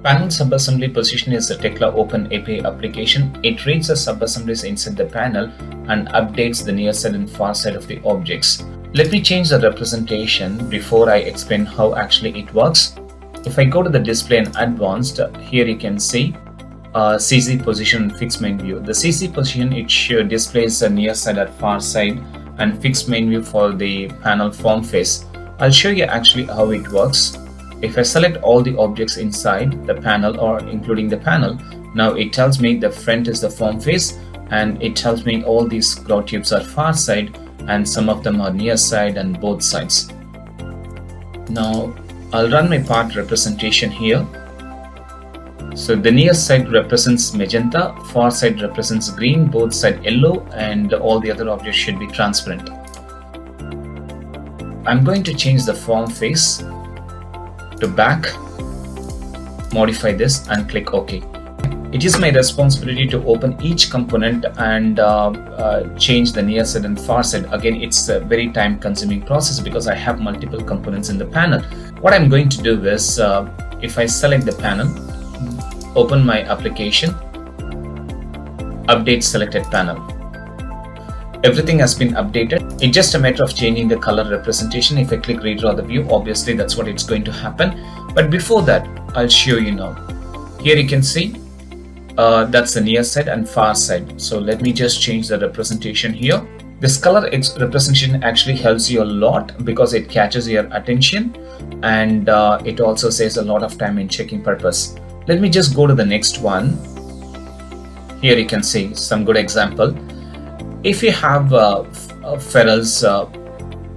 Panel subassembly position is the Tekla Open API application. It reads the subassemblies inside the panel and updates the near side and far side of the objects. Let me change the representation before I explain how actually it works. If I go to the display and advanced, here you can see CC position and fixed main view. The CC position, it displays the near side and far side, and fixed main view for the panel form face. I'll show you actually how it works. If I select all the objects inside the panel or including the panel, now it tells me the front is the form face, and it tells me all these grout tubes are far side and some of them are near side and both sides. Now I'll run my part representation here. So the near side represents magenta, far side represents green, both side yellow, and all the other objects should be transparent. I'm going to change the form face to back, modify this and click OK. It is my responsibility to open each component and change the near side and far side. Again, it's a very time consuming process because I have multiple components in the panel. What I'm going to do is, if I select the panel, open my application, update selected panel. Everything has been updated. It's just a matter of changing the color representation. If I click redraw the view, obviously that's what it's going to happen. But before that, I'll show you now. Here you can see that's the near side and far side. So let me just change the representation here. This color representation actually helps you a lot because it catches your attention, and it also saves a lot of time in checking purpose. Let me just go to the next one. Here you can see some good example. If you have ferrules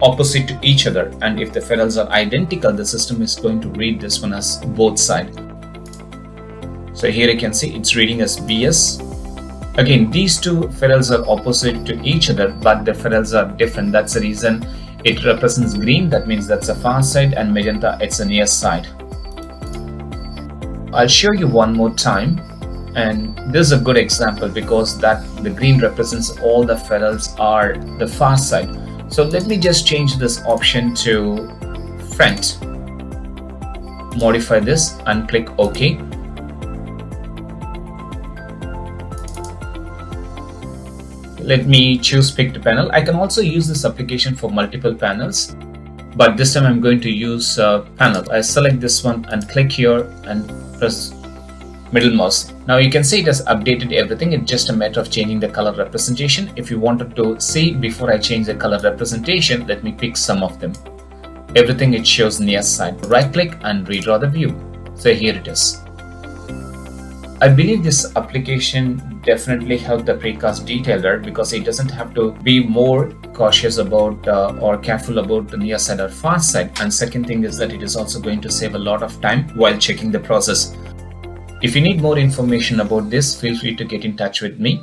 opposite to each other, and if the ferrules are identical, the system is going to read this one as both sides. So here you can see it's reading as BS. Again, these two ferrules are opposite to each other, but the ferrules are different. That's the reason it represents green. That means that's a far side, and magenta, it's a near side. I'll show you one more time, and this is a good example because that the green represents all the ferrules are the far side. So let me just change this option to front, modify this and click OK. Let me choose picked panel. I can also use this application for multiple panels, but this time I'm going to use panel. I select this one and click here and press middle mouse. Now you can see it has updated everything. It's just a matter of changing the color representation. If you wanted to see before I change the color representation, let me pick some of them. Everything it shows near side. Right click and redraw the view. So here it is. I believe this application definitely helped the precast detailer because it doesn't have to be more cautious about or careful about the near side or far side. And second thing is that it is also going to save a lot of time while checking the process. If you need more information about this, feel free to get in touch with me.